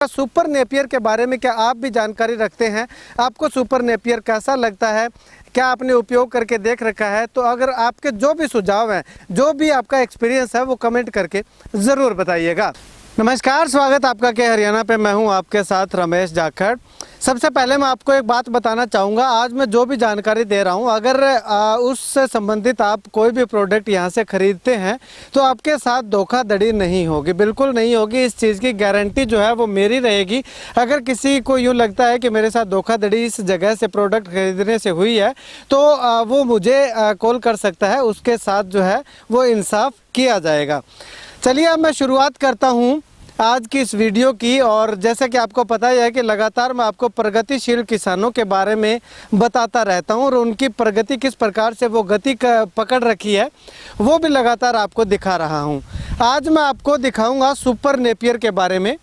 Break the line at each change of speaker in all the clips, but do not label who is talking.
Super Napier के बारे में क्या आप भी जानकारी रखते हैं? आपको सुपर नेपियर कैसा लगता है? क्या आपने उपयोग करके देख रखा है? तो अगर आपके जो भी सुझाव हैं, जो भी आपका एक्सपीरियंस है, वो कमेंट करके ज़रूर बताइएगा। नमस्कार, स्वागत आपका के हरियाणा पे। मैं हूं आपके साथ रमेश जाखड़। सबसे पहले मैं आपको एक बात बताना चाहूँगा। आज मैं जो भी जानकारी दे रहा हूँ, अगर उससे संबंधित आप कोई भी प्रोडक्ट यहाँ से ख़रीदते हैं तो आपके साथ धोखाधड़ी नहीं होगी, बिल्कुल नहीं होगी। इस चीज़ की गारंटी जो है वो मेरी रहेगी। अगर किसी को यूँ लगता है कि मेरे साथ धोखाधड़ी इस जगह से प्रोडक्ट खरीदने से हुई है तो वो मुझे कॉल कर सकता है, उसके साथ जो है वो इंसाफ किया जाएगा। चलिए अब मैं शुरुआत करता हूँ आज की इस वीडियो की। और जैसा कि आपको पता ही है कि लगातार मैं आपको प्रगतिशील किसानों के बारे में बताता रहता हूं और उनकी प्रगति किस प्रकार से वो गति पकड़ रखी है वो भी लगातार आपको दिखा रहा हूं। आज मैं आपको दिखाऊंगा सुपर नेपियर के बारे में।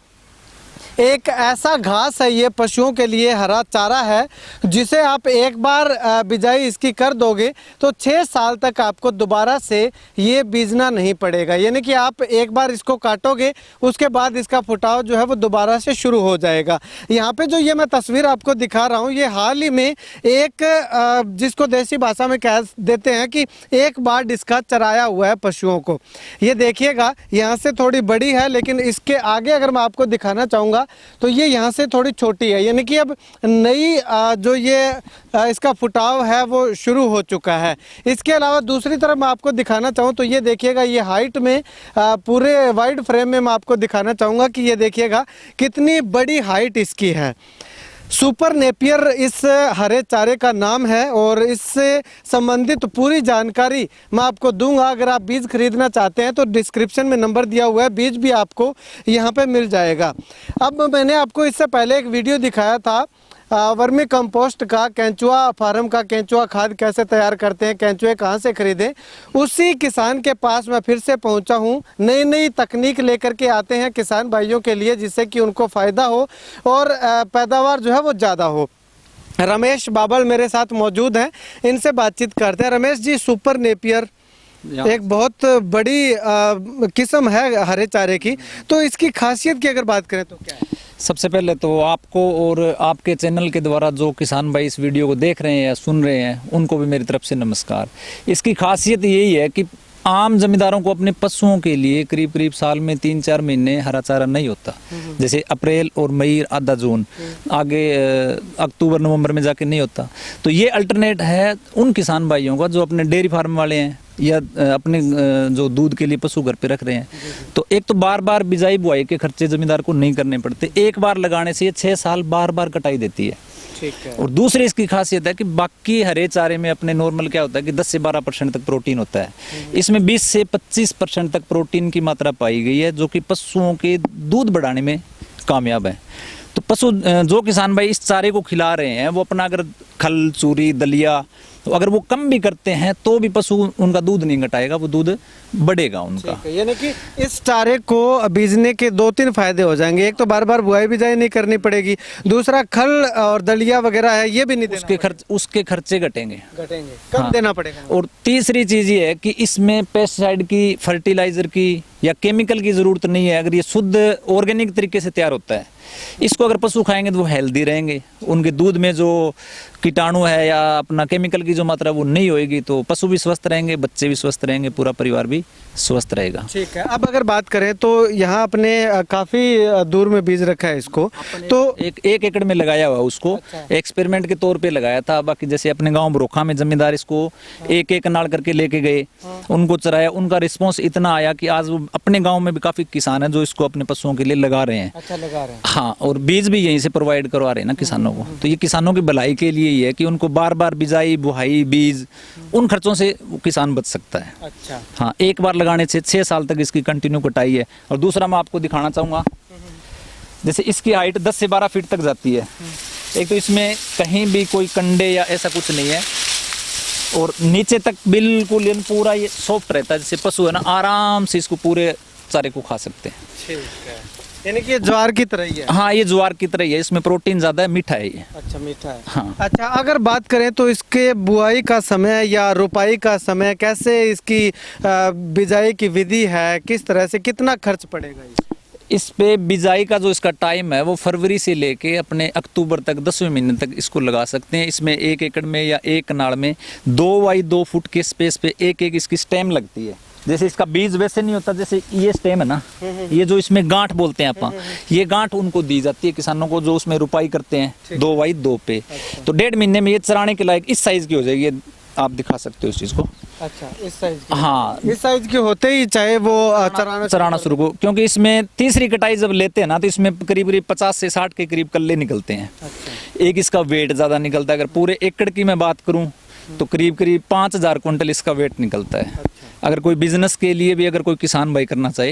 एक ऐसा घास है, ये पशुओं के लिए हरा चारा है, जिसे आप एक बार बिजाई इसकी कर दोगे तो 6 साल तक आपको दोबारा से ये बीजना नहीं पड़ेगा। यानी कि आप एक बार इसको काटोगे, उसके बाद इसका फुटाव जो है वो दोबारा से शुरू हो जाएगा। यहाँ पे जो ये मैं तस्वीर आपको दिखा रहा हूँ, ये हाल ही में एक जिसको देसी भाषा में कह देते हैं कि एक बार डिस्का चराया हुआ है पशुओं को। ये देखिएगा, यहाँ से थोड़ी बड़ी है, लेकिन इसके आगे अगर मैं आपको दिखाना चाहूँगा तो ये यहाँ से थोड़ी छोटी है। यानी कि अब नई जो ये इसका फुटाव है वो शुरू हो चुका है। इसके अलावा दूसरी तरफ मैं आपको दिखाना चाहूँ तो ये देखिएगा, ये हाइट में पूरे वाइड फ्रेम में मैं आपको दिखाना चाहूँगा कि ये देखिएगा कितनी बड़ी हाइट इसकी है। सुपर नेपियर इस हरे चारे का नाम है और इससे संबंधित पूरी जानकारी मैं आपको दूंगा। अगर आप बीज खरीदना चाहते हैं तो डिस्क्रिप्शन में नंबर दिया हुआ है, बीज भी आपको यहां पे मिल जाएगा। अब मैंने आपको इससे पहले एक वीडियो दिखाया था वर्मी कंपोस्ट का, केंचुआ फार्म का केंचुआ खाद कैसे तैयार करते हैं, केंचुए कहाँ से खरीदें। उसी किसान के पास मैं फिर से पहुंचा हूं। नई नई तकनीक लेकर के आते हैं किसान भाइयों के लिए, जिससे कि उनको फ़ायदा हो और पैदावार जो है वो ज़्यादा हो। रमेश बाबल मेरे साथ मौजूद हैं, इनसे बातचीत करते हैं। रमेश जी, सुपर नेपियर एक बहुत बड़ी किस्म है हरे चारे की, तो इसकी खासियत की अगर बात करें तो क्या है?
सबसे पहले तो आपको और आपके चैनल के द्वारा जो किसान भाई इस वीडियो को देख रहे हैं या सुन रहे हैं, उनको भी मेरी तरफ से नमस्कार। इसकी खासियत यही है कि आम जमींदारों को अपने पशुओं के लिए करीब करीब साल में 3-4 महीने हरा चारा नहीं होता। जैसे अप्रैल और मई, आधा जून, आगे अक्टूबर नवंबर में जाके नहीं होता। तो ये अल्टरनेट है उन किसान भाइयों का जो अपने डेयरी फार्म वाले हैं या अपने जो दूध के लिए पशु घर पे रख रहे हैं। तो एक तो बार बार बिजाई बुआई के खर्चे जमींदार को नहीं करने पड़ते। एक बार लगाने से ये 6 साल बार बार कटाई देती है।
ठीक है।
और दूसरी इसकी खासियत है कि बाकी हरे चारे में अपने नॉर्मल क्या होता है कि 10 से 12% तक प्रोटीन होता है। इसमें 20 से 25% तक प्रोटीन की मात्रा पाई गई है, जो कि पशुओं के दूध बढ़ाने में कामयाब है। तो पशु जो किसान भाई इस चारे को खिला रहे हैं, वो अपना अगर खल, चूरी, दलिया तो अगर वो कम भी करते हैं तो भी पशु उनका दूध नहीं घटाएगा, वो दूध बढ़ेगा उनका।
यानी कि इस चारे को बीजने के 2-3 फायदे हो जाएंगे। एक तो बार बार बुआई बिजाई नहीं करनी पड़ेगी, दूसरा खल और दलिया वगैरह है ये भी नहीं देना,
उसके खर्चे घटेंगे,
कम देना पड़ेगा।
और तीसरी चीज ये है कि इसमें पेस्टिसाइड की, फर्टिलाइजर की या केमिकल की जरूरत नहीं है। अगर ये शुद्ध ऑर्गेनिक तरीके से तैयार होता है, इसको अगर पशु खाएंगे तो वो हेल्दी रहेंगे। उनके दूध में जो कीटाणु है या अपना केमिकल की जो मात्रा वो नहीं होएगी, तो पशु भी स्वस्थ रहेंगे, बच्चे भी स्वस्थ रहेंगे, पूरा परिवार भी स्वस्थ रहेगा।
ठीक है। अब अगर बात करें तो यहाँ अपने काफी दूर में बीज रखा है इसको, तो
एक एकड़ में लगाया हुआ उसको। अच्छा। एक्सपेरिमेंट के तौर पे लगाया था। बाकी जैसे अपने गांव बरोखा में जमींदार इसको एक नाड़ करके लेके गए, उनको चराया, उनका रिस्पॉन्स इतना आया कि आज वो अपने गाँव में भी काफी किसान है जो इसको अपने पशुओं के लिए लगा रहे हैं।
अच्छा, लगा रहे हैं।
हाँ, और बीज भी यहीं से प्रोवाइड करवा रहे हैं ना किसानों को। तो ये किसानों की भलाई के लिए ही है कि उनको बार बार बिजाई, बुहाई, बीज, उन खर्चों से किसान बच सकता है।
अच्छा।
हाँ, एक बार लगाने से 6 साल तक इसकी कंटिन्यू कटाई है। और दूसरा मैं आपको दिखाना चाहूँगा, जैसे इसकी हाइट 10 से 12 फीट तक जाती है। एक तो इसमें कहीं भी कोई कंडे या ऐसा कुछ नहीं है, और नीचे तक बिल्कुल पूरा ये सॉफ्ट रहता है। जैसे पशु है ना, आराम से इसको पूरे चारे को खा सकते हैं।
ठीक है। यानी कि ये ज्वार की तरह ही है।
हाँ, ये ज्वार की तरह ही है। इसमें प्रोटीन ज्यादा है, मीठा है ये।
अच्छा, मीठा है।
हाँ।
अच्छा, अगर बात करें तो इसके बुआई का समय या रोपाई का समय, कैसे इसकी बिजाई की विधि है, किस तरह से, कितना खर्च पड़ेगा?
इस पे बिजाई का जो इसका टाइम है वो फरवरी से लेके अपने अक्टूबर तक 10वें महीने तक इसको लगा सकते हैं। इसमें 1 एकड़ में या 1 कनाल में 2 बाई 2 फुट के स्पेस पे एक इसकी स्टेम लगती है। जैसे इसका बीज वैसे नहीं होता, जैसे ये स्टेम है ना, ये जो इसमें गांठ बोलते हैं अपन, ये गांठ उनको दी जाती है किसानों को जो उसमें रुपाई करते हैं 2 बाई 2 पे। तो 1.5 महीने में ये चराने के लायक इस साइज की हो जाएगी। ये आप दिखा सकते हो इस चीज को।
अच्छा, इस साइज की?
हाँ,
इस साइज की होते ही चाहे वो
चराना शुरू को, क्योंकि इसमें तीसरी कटाई जब लेते हैं ना तो इसमें करीब 50 से 60 के करीब कल्ले निकलते हैं।
अच्छा।
एक इसका वेट ज्यादा निकलता है। अगर पूरे एकड़ की मैं बात करूं तो करीब 5000 क्विंटल इसका वेट निकलता है। अगर कोई बिजनेस के लिए भी अगर कोई किसान भाई करना चाहे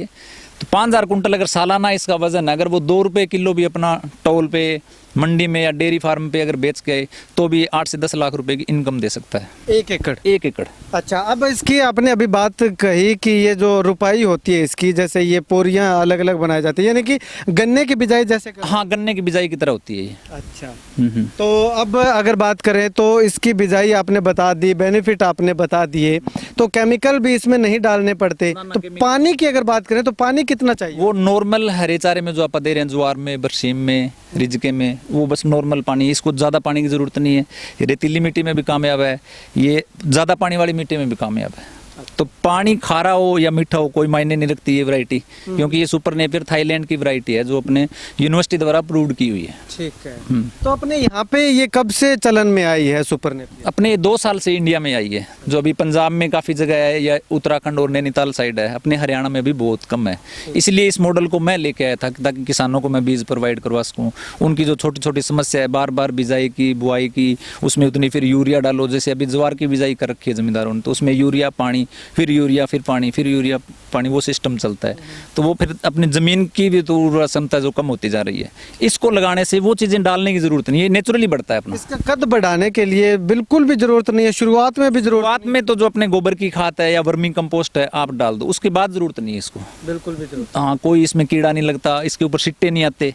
तो 5000 कुंटल अगर सालाना इसका वजन है, अगर वो 2 रुपए किलो भी अपना टोल पे मंडी में या डेयरी फार्म पे अगर बेच के तो भी 8 से 10 लाख रुपए की इनकम दे सकता है
1 एकड़।
1 एकड़।
अच्छा, अब इसकी आपने अभी बात कही कि ये जो रुपाई होती है इसकी, जैसे ये पोरियां अलग अलग बनाई जाती है, यानी कि गन्ने की बिजाई जैसे
हाँ, गन्ने की बिजाई की तरह होती है ये।
अच्छा। तो अब अगर बात करें तो इसकी बिजाई आपने बता दी, बेनिफिट आपने बता दिए, तो केमिकल भी इसमें नहीं डालने पड़ते। तो पानी की अगर बात करें तो पानी कितना चाहिए?
वो नॉर्मल हरे चारे में जो आप दे रहे हैं, ज्वार में, बरसीम में, रिजके में, वो बस नॉर्मल पानी। इसको ज़्यादा पानी की ज़रूरत नहीं है। ये रेतीली मिट्टी में भी कामयाब है, ये ज़्यादा पानी वाली मिट्टी में भी कामयाब है। तो पानी खारा हो या मीठा हो कोई मायने नहीं रखती ये वैरायटी, क्योंकि ये सुपर नेपियर थाईलैंड की वैरायटी है जो अपने यूनिवर्सिटी द्वारा अप्रूव्ड की हुई है।
ठीक है। तो अपने यहाँ पे ये कब से चलन में आई है सुपर नेपियर?
अपने 2 साल से इंडिया में आई है, जो अभी पंजाब में काफ़ी जगह है या उत्तराखंड और नैनीताल साइड है। अपने हरियाणा में भी बहुत कम है। इसलिए इस मॉडल को मैं लेके आया था ताकि किसानों को मैं बीज प्रोवाइड करवा सकूँ। उनकी जो छोटी छोटी समस्या है, बार बार बिजाई की, बुआई की, उसमें उतनी फिर यूरिया डालो। जैसे अभी ज्वार की बिजाई कर रखी है जमींदारों ने, तो उसमें यूरिया पानी, फिर यूरिया फिर पानी, फिर यूरिया पानी, वो सिस्टम चलता है। तो वो फिर अपनी ज़मीन की भी तो उर्वरा क्षमता जो कम होती जा रही है, इसको लगाने से वो चीज़ें डालने की ज़रूरत नहीं है, नेचुरली बढ़ता है अपना।
इसका कद बढ़ाने के लिए बिल्कुल भी ज़रूरत नहीं है, शुरुआत में भी
शुरुआत में तो जो अपने गोबर की खाद है या वर्मी कंपोस्ट है आप डाल दो, उसके बाद ज़रूरत नहीं है इसको।
बिल्कुल भी जरूरत।
हाँ, कोई इसमें कीड़ा नहीं लगता, इसके ऊपर सिट्टे नहीं आते।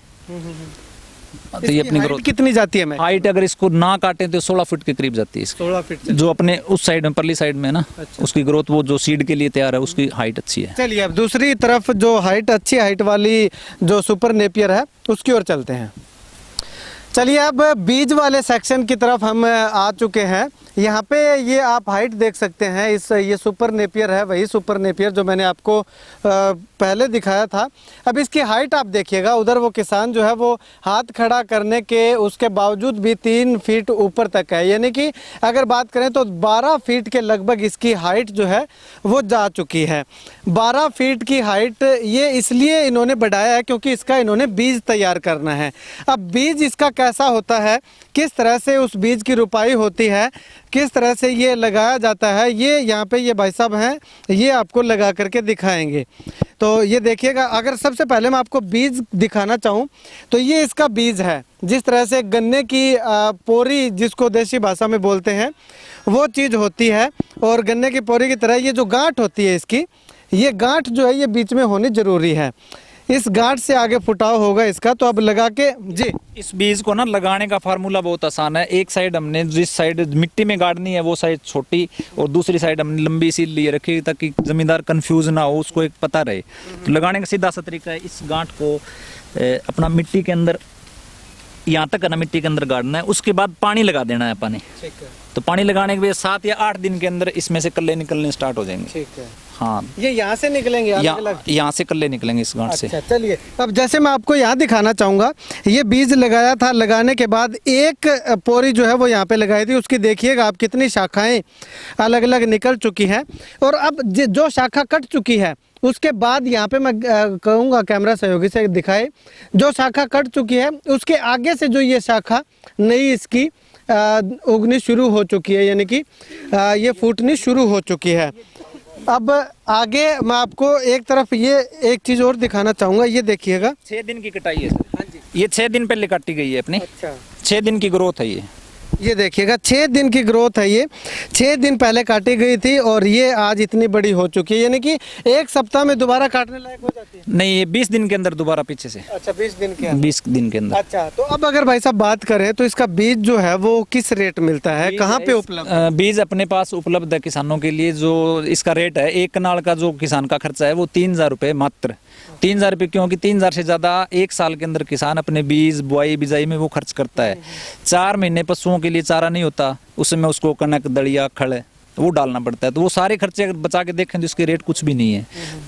तो ये अपनी ग्रोथ
कितनी जाती है?
हाइट अगर इसको ना काटे तो 16 फीट के करीब जाती है इसकी।
16 फीट
जो अपने उस साइड में, परली साइड में है ना। अच्छा। उसकी ग्रोथ वो जो सीड के लिए तैयार है उसकी हाइट अच्छी है।
चलिए अब दूसरी तरफ जो हाइट, अच्छी हाइट वाली जो सुपर नेपियर है उसकी ओर चलते हैं। चलिए अब बीज वाले सेक्शन की तरफ हम आ चुके हैं। यहाँ पे ये आप हाइट देख सकते हैं। ये सुपर नेपियर है, वही सुपर नेपियर जो मैंने आपको पहले दिखाया था। अब इसकी हाइट आप देखिएगा, उधर वो किसान जो है वो हाथ खड़ा करने के उसके बावजूद भी 3 फीट ऊपर तक है, यानी कि अगर बात करें तो 12 फीट के लगभग इसकी हाइट जो है वो जा चुकी है। 12 फीट की हाइट ये इसलिए इन्होंने बढ़ाया है क्योंकि इसका इन्होंने बीज तैयार करना है। अब बीज इसका कैसा होता है, किस तरह से उस बीज की रुपाई होती है, किस तरह से ये लगाया जाता है, ये यहाँ पे ये भाई साहब हैं, ये आपको लगा करके दिखाएंगे। तो ये देखिएगा, अगर सबसे पहले मैं आपको बीज दिखाना चाहूँ तो ये इसका बीज है। जिस तरह से गन्ने की पोरी, जिसको देसी भाषा में बोलते हैं, वो चीज़ होती है, और गन्ने की पोरी की तरह ये जो गांठ होती है इसकी, ये गांठ जो है ये बीच में होनी ज़रूरी है। इस गांठ से आगे फुटाव होगा इसका। तो अब लगा के जी,
इस बीज को ना लगाने का फार्मूला बहुत आसान है। एक साइड हमने जिस साइड मिट्टी में गाड़नी है वो साइड छोटी, और दूसरी साइड हमने लंबी सी लिए रखी ताकि जमींदार कंफ्यूज ना हो, उसको एक पता रहे। तो लगाने का सीधा सा तरीका है, इस गांठ को अपना मिट्टी के अंदर यहाँ तक है ना, मिट्टी के अंदर गाड़ना है। उसके बाद पानी लगा देना है पानी।
ठीक है।
तो पानी लगाने के बाद 7 या 8 दिन के अंदर इसमें से कल्ले निकलने स्टार्ट हो जाएंगे।
ठीक है।
हाँ,
ये यहाँ से निकलेंगे,
यहाँ से कल्ले निकलेंगे इस गांठ से।
अच्छा, चलिए अब जैसे मैं आपको यहाँ दिखाना चाहूँगा, ये बीज लगाया था, लगाने के बाद एक पोरी जो है वो यहाँ पे लगाई थी, उसकी देखिएगा आप कितनी शाखाएं अलग अलग निकल चुकी हैं। और अब जो शाखा कट चुकी है उसके बाद यहाँ पे मैं कहूँगा कैमरा सहयोगी से दिखाए, जो शाखा कट चुकी है उसके आगे से जो ये शाखा नई इसकी उगनी शुरू हो चुकी है, यानी कि ये फूटनी शुरू हो चुकी है। अब आगे मैं आपको एक तरफ ये एक चीज़ और दिखाना चाहूँगा, ये देखिएगा।
6 दिन की कटाई है सर। हाँ जी, ये 6 दिन पहले काटी गई है अपनी।
अच्छा,
6 दिन की ग्रोथ है ये।
ये देखिएगा 6 दिन की ग्रोथ है, ये 6 दिन पहले काटी गई थी और ये आज इतनी बड़ी हो चुकी है, यानी कि एक सप्ताह में दोबारा काटने लायक हो जाती है।
नहीं, ये 20 दिन के अंदर दोबारा पीछे से।
अच्छा 20 दिन के अंदर।
20 दिन के अंदर।
अच्छा, तो अब अगर भाई साहब बात करें तो इसका बीज जो है वो किस रेट मिलता है, कहाँ पे उपलब्ध है?
बीज अपने पास उपलब्ध है किसानों के लिए। जो इसका रेट है, एक कनाल का जो किसान का खर्चा है वो 3000 रुपये मात्र। 3000 रुपये, क्योंकि 3000 से ज़्यादा एक साल के अंदर किसान अपने बीज बुआई बिजाई में वो खर्च करता है। 4 महीने पशुओं के लिए चारा नहीं होता, उसमें उसको कनक दड़िया खड़ वो डालना पड़ता है, तो वो सारे खर्चे अगर बचा के देखें तो इसके रेट कुछ भी नहीं है।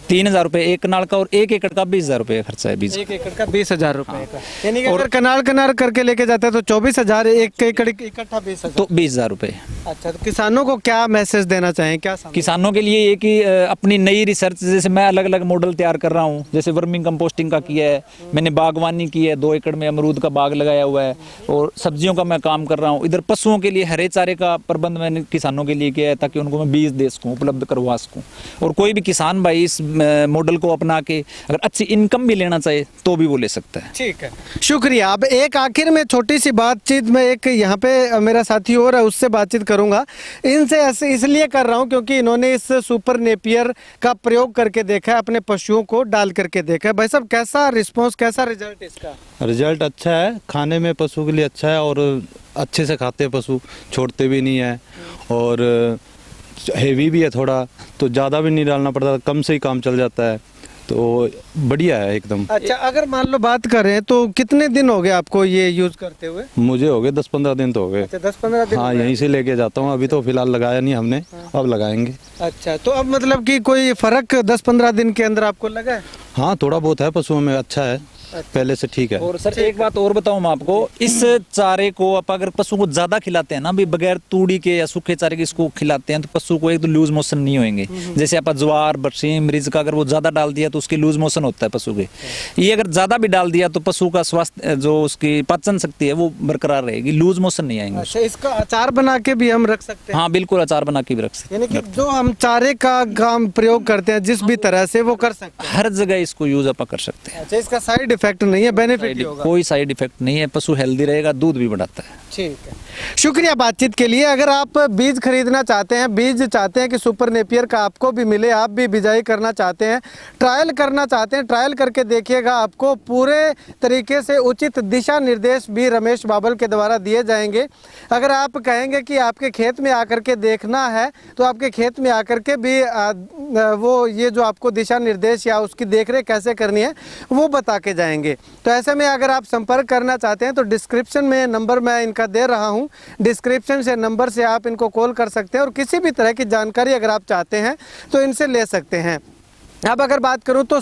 3000 रुपये एक कनाल का और 1 एकड़ का 20000 रुपये खर्चा है बीज।
1 एकड़ का 20000 रुपये का, यानी कि अगर कनाल करके लेके जाता है तो 24000, 1 एकड़ इकट्ठा 20000,
तो 20000 रुपये।
अच्छा, तो किसानों को क्या मैसेज देना चाहें, क्या
किसानों के लिए ये कि अपनी नई रिसर्च, जैसे मैं अलग अलग मॉडल तैयार कर रहा हूँ, जैसे वर्मिंग कंपोस्टिंग का किया है मैंने, बागवानी की है, 2 एकड़ में अमरूद का बाग लगाया हुआ है, और सब्जियों का मैं काम कर रहा हूँ। इधर पशुओं के लिए हरे चारे का प्रबंध मैंने किसानों के लिए किया है, ताकि उनको मैं बीज दे सकूँ, उपलब्ध करवा सकूँ। और कोई भी किसान भाई इस मॉडल को अपना के अगर अच्छी इनकम भी लेना चाहे तो भी वो ले सकता है।
ठीक है, शुक्रिया। अब एक आखिर में छोटी सी बातचीत में एक यहाँ पे मेरा साथी और है, उससे बातचीत करूंगा। इनसे ऐसे इसलिए कर रहा हूँ क्योंकि इन्होंने इस सुपर नेपियर का प्रयोग करके देखा है, अपने पशुओं को डाल करके देखा है। भाई साहब, कैसा रिस्पॉन्स, कैसा रिजल्ट इसका?
रिजल्ट अच्छा है, खाने में पशु के लिए अच्छा है, और अच्छे से खाते हैं पशु, छोड़ते भी नहीं है, और हेवी भी है थोड़ा, तो ज़्यादा भी नहीं डालना पड़ता, कम से ही काम चल जाता है, तो बढ़िया है एकदम।
अच्छा, अगर मान लो बात करें तो कितने दिन हो गए आपको ये यूज करते हुए?
मुझे हो गए 10-15 दिन तो हो गए।
अच्छा, 10-15 दिन।
हाँ, यहीं से लेके जाता हूँ, अभी तो फिलहाल लगाया नहीं हमने, अब लगाएंगे।
अच्छा, तो अब मतलब कि कोई फर्क 10-15 दिन के अंदर आपको लगा है?
हाँ, थोड़ा बहुत है पशुओं में, अच्छा है, पहले से ठीक है।
और सर एक बात और बताऊं मैं आपको, इस चारे को आप अगर पशु को ज्यादा खिलाते हैं ना, भी बगैर तूड़ी के या सूखे चारे के इसको खिलाते हैं, तो पशु को एक तो लूज मोशन नहीं होंगे। जैसे आप ज्वार बरसीम रिज का अगर वो ज्यादा डाल दिया तो उसकी लूज मोशन होता है पशु के। ये अगर ज्यादा भी डाल दिया तो पशु का स्वास्थ्य, जो उसकी पाचन शक्ति है वो बरकरार रहेगी, लूज मोशन नहीं आएंगे।
अच्छा, इसका अचार बना के भी हम रख सकते हैं?
हाँ बिल्कुल, अचार बना के भी रख सकते हैं।
यानी कि जो हम चारे का काम प्रयोग करते हैं जिस भी तरह से, वो कर सकते हैं,
हर जगह इसको यूज आप कर सकते हैं।
अच्छा, इसका साइड इफेक्ट नहीं है, बेनिफिट
कोई साइड इफेक्ट नहीं है, पशु हेल्दी रहेगा, दूध भी बढ़ाता है।
ठीक है, शुक्रिया बातचीत के लिए। अगर आप बीज खरीदना चाहते हैं, बीज चाहते हैं कि सुपर नेपियर का आपको भी मिले, आप भी बिजाई करना चाहते हैं, ट्रायल करना चाहते हैं, ट्रायल करके देखिएगा, आपको पूरे तरीके से उचित दिशा निर्देश भी रमेश बाबल के द्वारा दिए जाएंगे। अगर आप कहेंगे कि आपके खेत में आकर के देखना है तो आपके खेत में आकर के भी वो ये जो आपको दिशा निर्देश या उसकी देखरेख कैसे करनी है वो बता के जाएंगे। तो ऐसे में अगर आप संपर्क करना चाहते हैं तो डिस्क्रिप्शन में नंबर मैं इनका दे रहा हूं, डिस्क्रिप्शन से नंबर से आप इनको कॉल कर सकते हैं और किसी भी तरह की जानकारी अगर आप चाहते हैं तो इनसे ले सकते हैं। अब अगर बात करूं तो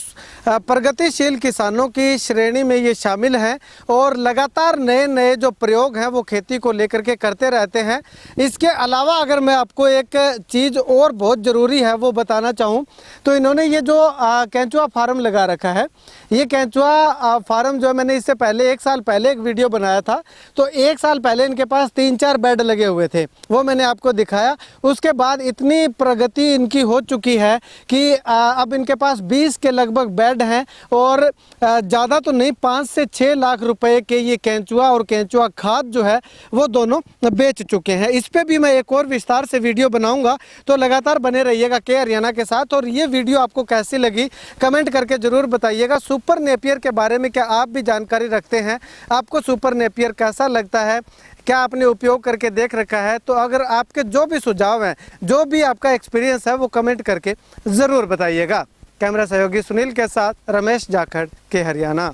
प्रगतिशील किसानों की श्रेणी में ये शामिल हैं और लगातार नए नए जो प्रयोग हैं वो खेती को लेकर के करते रहते हैं। इसके अलावा अगर मैं आपको एक चीज़ और बहुत ज़रूरी है वो बताना चाहूं तो इन्होंने ये जो केंचुआ फार्म लगा रखा है, ये केंचुआ फार्म जो मैंने इससे पहले 1 साल पहले एक वीडियो बनाया था, तो 1 साल पहले इनके पास 3-4 बेड लगे हुए थे, वो मैंने आपको दिखाया। उसके बाद इतनी प्रगति इनकी हो चुकी है कि अब इनके पास 20 के लगभग बेड हैं और ज़्यादा तो नहीं 5 से 6 लाख रुपए के ये केंचुआ और केंचुआ खाद जो है वो दोनों बेच चुके हैं। इस पे भी मैं एक और विस्तार से वीडियो बनाऊंगा, तो लगातार बने रहिएगा के हरियाणा के साथ। और ये वीडियो आपको कैसी लगी कमेंट करके ज़रूर बताइएगा। सुपर नेपियर के बारे में क्या आप भी जानकारी रखते हैं, आपको सुपर नेपियर कैसा लगता है, क्या आपने उपयोग करके देख रखा है? तो अगर आपके जो भी सुझाव हैं, जो भी आपका एक्सपीरियंस है वो कमेंट करके ज़रूर बताइएगा। कैमरा सहयोगी सुनील के साथ रमेश जाखड़ के हरियाणा।